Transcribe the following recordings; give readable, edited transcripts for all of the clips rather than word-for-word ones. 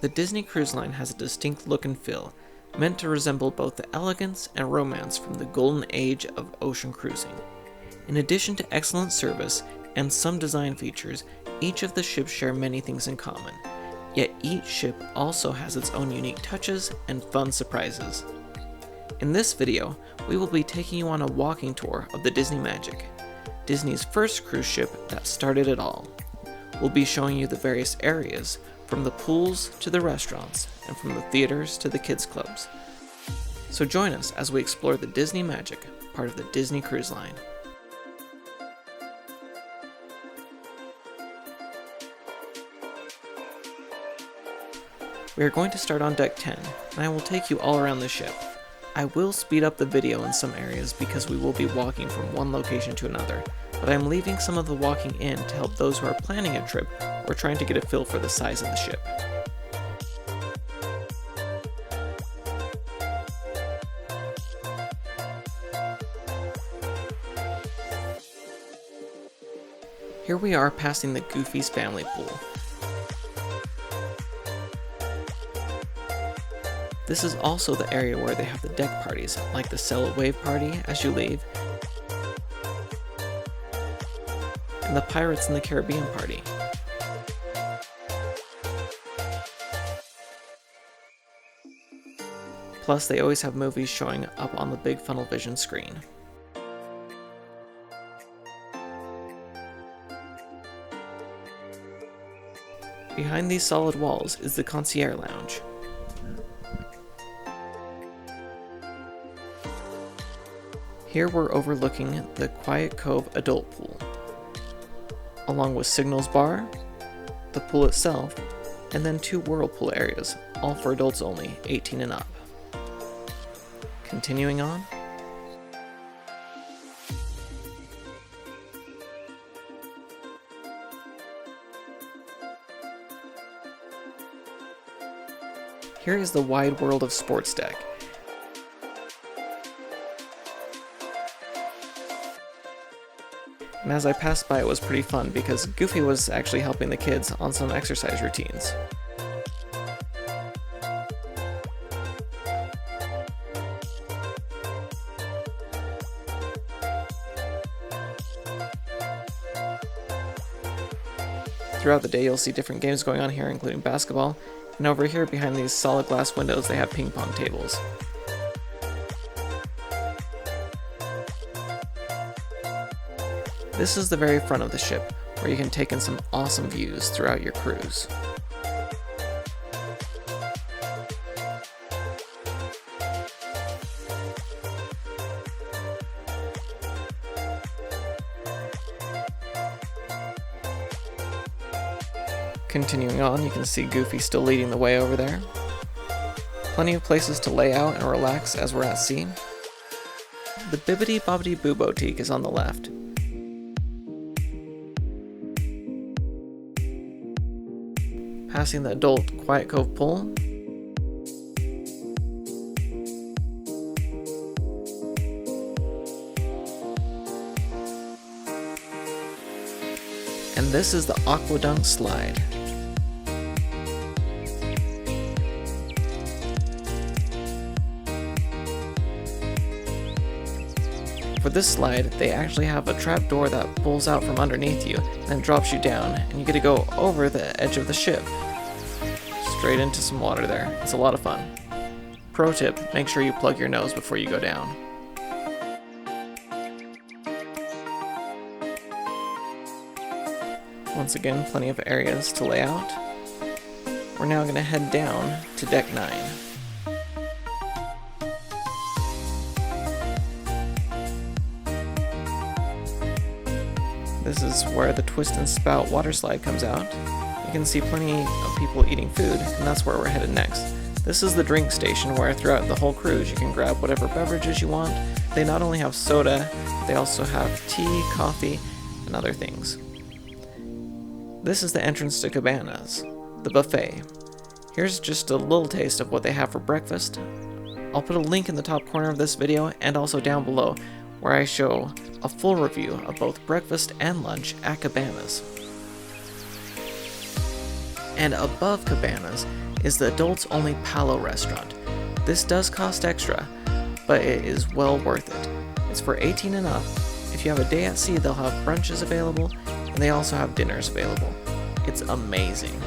The Disney Cruise Line has a distinct look and feel, meant to resemble both the elegance and romance from the golden age of ocean cruising. In addition to excellent service and some design features, each of the ships share many things in common, yet each ship also has its own unique touches and fun surprises. In this video, we will be taking you on a walking tour of the Disney Magic, Disney's first cruise ship that started it all. We'll be showing you the various areas, from the pools to the restaurants, and from the theaters to the kids' clubs. So join us as we explore the Disney Magic, part of the Disney Cruise Line. We are going to start on deck 10, and I will take you all around the ship. I will speed up the video in some areas because we will be walking from one location to another, but I'm leaving some of the walking in to help those who are planning a trip or trying to get a feel for the size of the ship. Here we are passing the Goofy's family pool. This is also the area where they have the deck parties, like the Sail a Wave party as you leave, and the Pirates in the Caribbean party. Plus, they always have movies showing up on the big funnel vision screen. Behind these solid walls is the Concierge Lounge. Here we're overlooking the Quiet Cove adult pool, along with Signals Bar, the pool itself, and then 2 whirlpool areas, all for adults only, 18 and up. Continuing on, here is the Wide World of Sports deck. And as I passed by, it was pretty fun because Goofy was actually helping the kids on some exercise routines. Throughout the day, you'll see different games going on here, including basketball, and over here behind these solid glass windows, they have ping pong tables. This is the very front of the ship, where you can take in some awesome views throughout your cruise. Continuing on, you can see Goofy still leading the way over there. Plenty of places to lay out and relax as we're at sea. The Bibbidi Bobbidi Boo Boutique is on the left. Passing the adult Quiet Cove pool. And this is the Aqueduct Slide. For this slide, they actually have a trap door that pulls out from underneath you and then drops you down, and you get to go over the edge of the ship. Straight into some water there. It's a lot of fun. Pro tip, make sure you plug your nose before you go down. Once again, plenty of areas to lay out. We're now going to head down to deck 9. This is where the Twist and Spout water slide comes out. You can see plenty of people eating food, and that's where we're headed next. This is the drink station where throughout the whole cruise you can grab whatever beverages you want. They not only have soda, but they also have tea, coffee, and other things. This is the entrance to Cabanas, the buffet. Here's just a little taste of what they have for breakfast. I'll put a link in the top corner of this video and also down below where I show a full review of both breakfast and lunch at Cabanas. And above Cabanas is the adults only Palo restaurant. This does cost extra, but it is well worth it. It's for 18 and up. If you have a day at sea, they'll have brunches available, and they also have dinners available. It's amazing.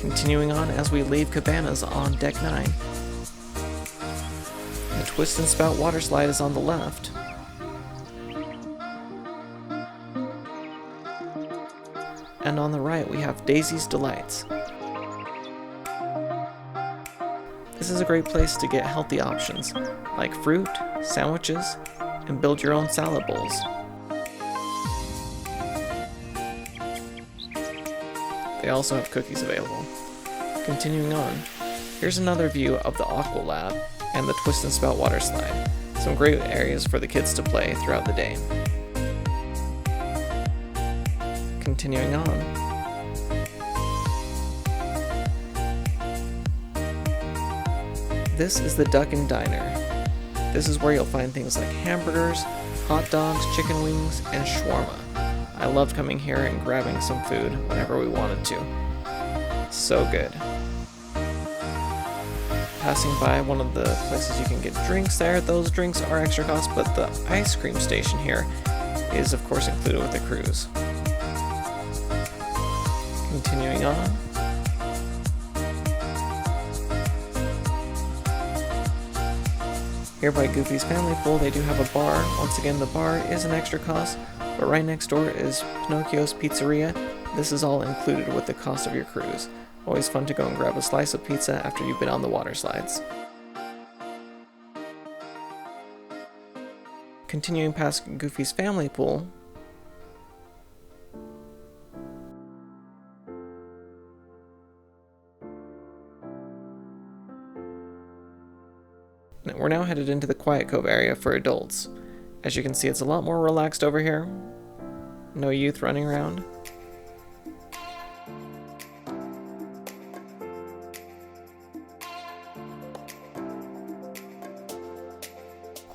Continuing on as we leave Cabanas on Deck 9. The Twist and Spout water slide is on the left. And on the right we have Daisies Delights. This is a great place to get healthy options, like fruit, sandwiches, and build your own salad bowls. They also have cookies available. Continuing on, here's another view of the Aqua Lab and the Twist and Spout water slide. Some great areas for the kids to play throughout the day. Continuing on, this is the Duckin Diner. This is where you'll find things like hamburgers, hot dogs, chicken wings, and shawarma. I loved coming here and grabbing some food whenever we wanted to. So good. Passing by one of the places you can get drinks there. Those drinks are extra cost, but the ice cream station here is of course included with the cruise. Continuing on. Here by Goofy's Family Pool, they do have a bar. Once again, the bar is an extra cost, but right next door is Pinocchio's Pizzeria. This is all included with the cost of your cruise. Always fun to go and grab a slice of pizza after you've been on the water slides. Continuing past Goofy's Family Pool, we're now headed into the Quiet Cove area for adults. As you can see, it's a lot more relaxed over here. No youth running around.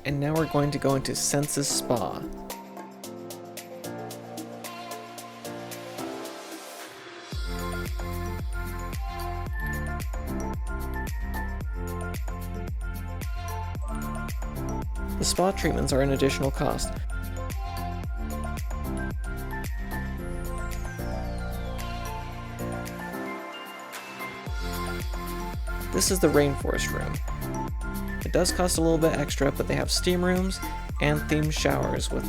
And now we're going to go into Senses Spa. The spa treatments are an additional cost. This is the Rainforest Room. It does cost a little bit extra, but they have steam rooms and themed showers with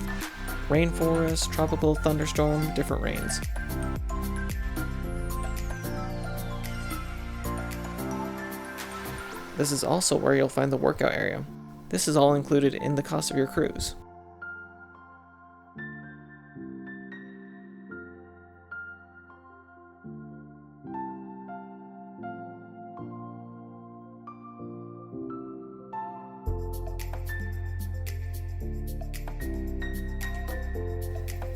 rainforest, tropical thunderstorm, different rains. This is also where you'll find the workout area. This is all included in the cost of your cruise.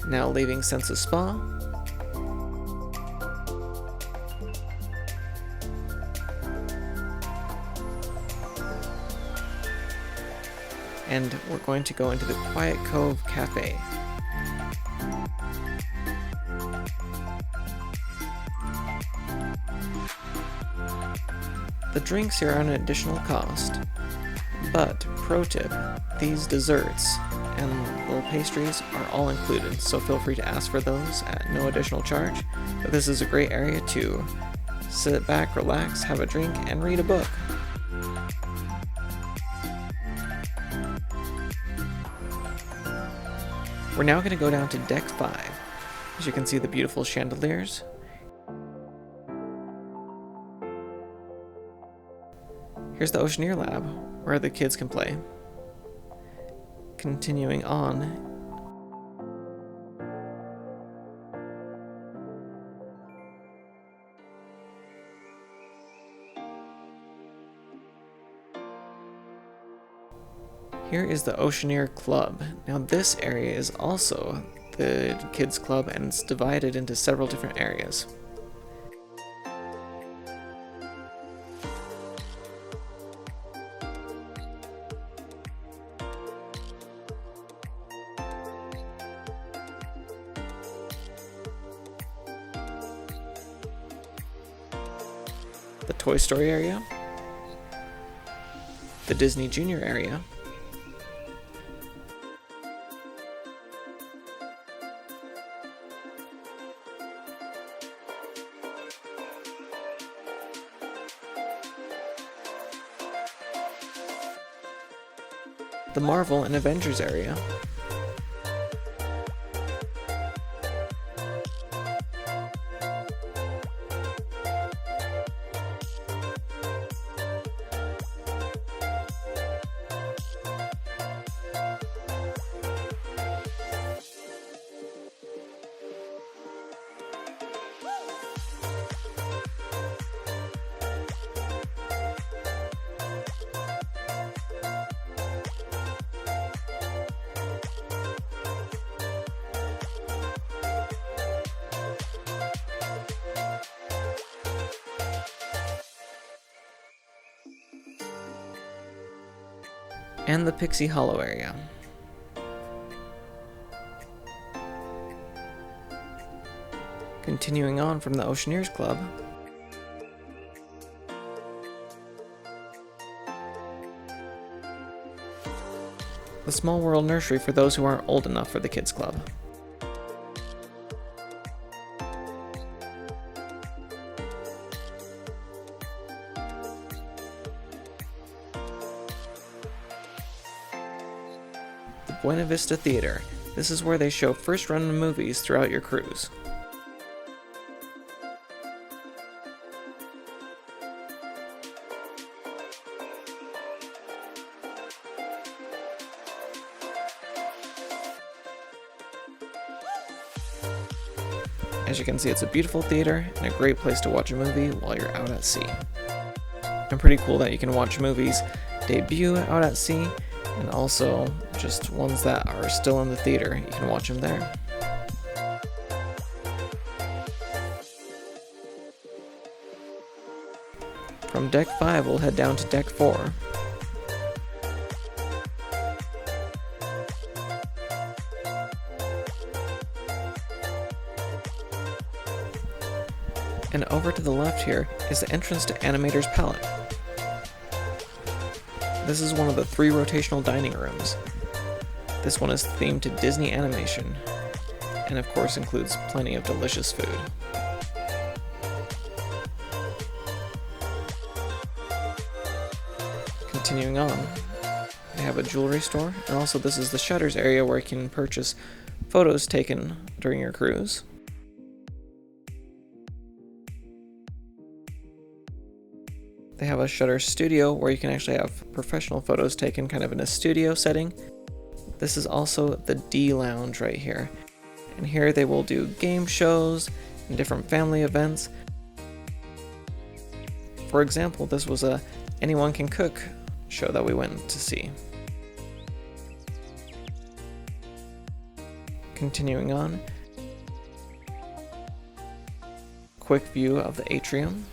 Now leaving Senses Spa. And we're going to go into the Quiet Cove Cafe. The drinks here are an additional cost, but pro tip, these desserts and little pastries are all included, so feel free to ask for those at no additional charge. But this is a great area to sit back, relax, have a drink, and read a book. We're now going to go down to Deck 5. As you can see, the beautiful chandeliers. Here's the Oceaneer Lab, where the kids can play. Continuing on, here is the Oceaneer Club. Now this area is also the kids club, and it's divided into several different areas. the Toy Story area, the Disney Junior area, the Marvel and Avengers area, and the Pixie Hollow area. Continuing on from the Oceaneer Club, the Small World Nursery for those who aren't old enough for the Kids Club. The Buena Vista Theater. This is where they show first-run movies throughout your cruise. As you can see, it's a beautiful theater and a great place to watch a movie while you're out at sea. And pretty cool that you can watch movies debut out at sea, and also just ones that are still in the theater, you can watch them there. From Deck 5, we'll head down to Deck 4. And over to the left here is the entrance to Animator's Palette. This is one of the 3 rotational dining rooms. This one is themed to Disney animation, and of course includes plenty of delicious food. Continuing on, they have a jewelry store, and also this is the shutters area where you can purchase photos taken during your cruise. They have a shutter studio where you can actually have professional photos taken kind of in a studio setting. This is also the D Lounge right here. And here they will do game shows and different family events. For example, this was a Anyone Can Cook show that we went to see. Continuing on, quick view of the Atrium.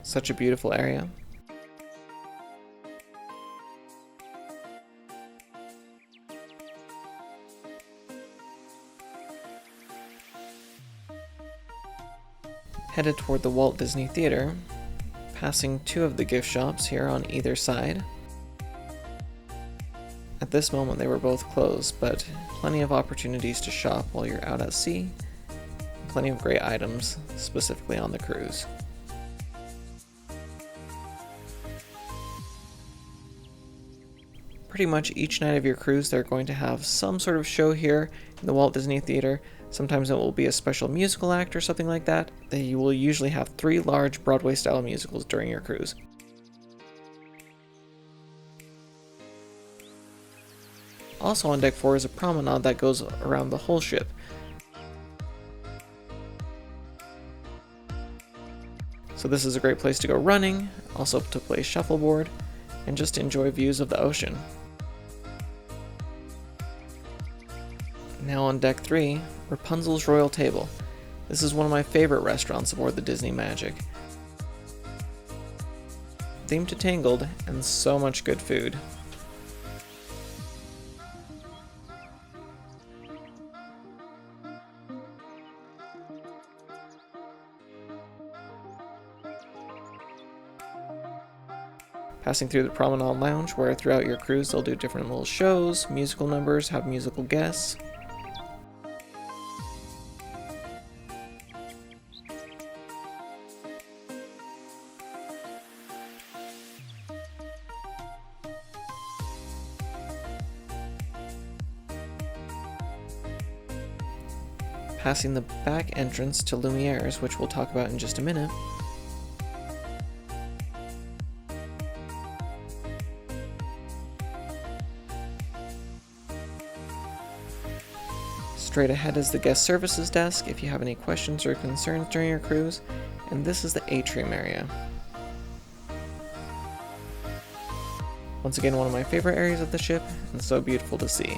Such a beautiful area. Headed toward the Walt Disney Theater, passing 2 of the gift shops here on either side. At this moment they were both closed, but plenty of opportunities to shop while you're out at sea. Plenty of great items, specifically on the cruise. Pretty much each night of your cruise they're going to have some sort of show here in the Walt Disney Theater. Sometimes it will be a special musical act or something like that. They will usually have 3 large Broadway-style musicals during your cruise. Also on Deck 4 is a promenade that goes around the whole ship. So this is a great place to go running, also to play shuffleboard, and just enjoy views of the ocean. Now on Deck 3, Rapunzel's Royal Table. This is one of my favorite restaurants aboard the Disney Magic. Themed to Tangled, and so much good food. Passing through the Promenade Lounge, where throughout your cruise they'll do different little shows, musical numbers, have musical guests. Passing the back entrance to Lumiere's, which we'll talk about in just a minute. Straight ahead is the guest services desk if you have any questions or concerns during your cruise, and this is the Atrium area. Once again, one of my favorite areas of the ship, and so beautiful to see.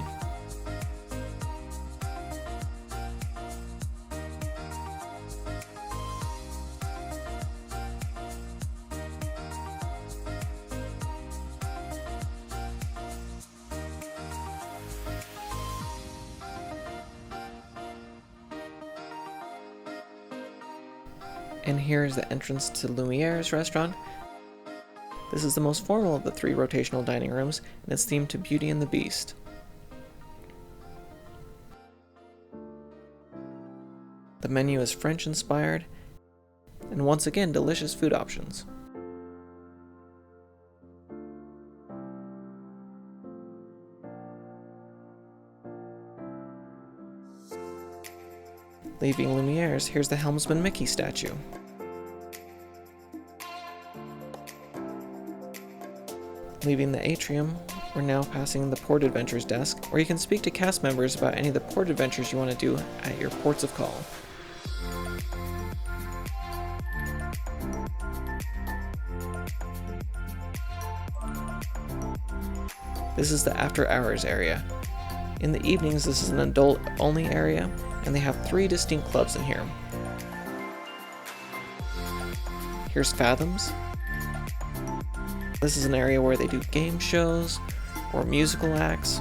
And here is the entrance to Lumiere's restaurant. This is the most formal of the 3 rotational dining rooms, and it's themed to Beauty and the Beast. The menu is French inspired, and once again, delicious food options. Leaving Lumiere's, here's the Helmsman Mickey statue. Leaving the Atrium, we're now passing the Port Adventures desk, where you can speak to cast members about any of the port adventures you want to do at your ports of call. This is the after hours area. In the evenings, this is an adult only area, and they have 3 distinct clubs in here. Here's Fathoms. This is an area where they do game shows or musical acts.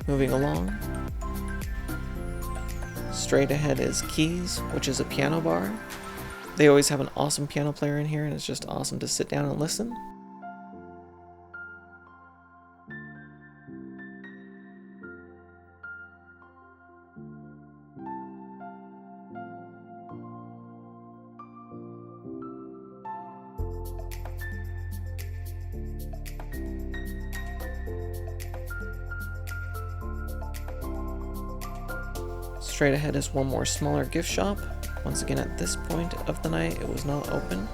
Moving along. Straight ahead is Keys, which is a piano bar. They always have an awesome piano player in here, and it's just awesome to sit down and listen. Straight ahead is one more smaller gift shop. Once again, at this point of the night, it was not open,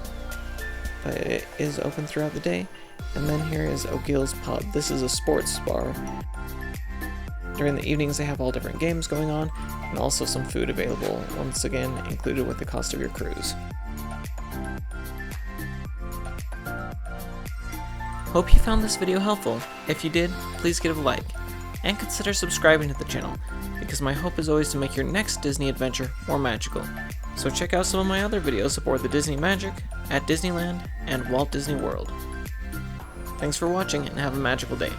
but it is open throughout the day. And then here is O'Gill's Pub. This is a sports bar. During the evenings, they have all different games going on, and also some food available, once again included with the cost of your cruise. Hope you found this video helpful. If you did, please give it a like, and consider subscribing to the channel, because my hope is always to make your next Disney adventure more magical. So check out some of my other videos aboard the Disney Magic, at Disneyland, and Walt Disney World. Thanks for watching, and have a magical day.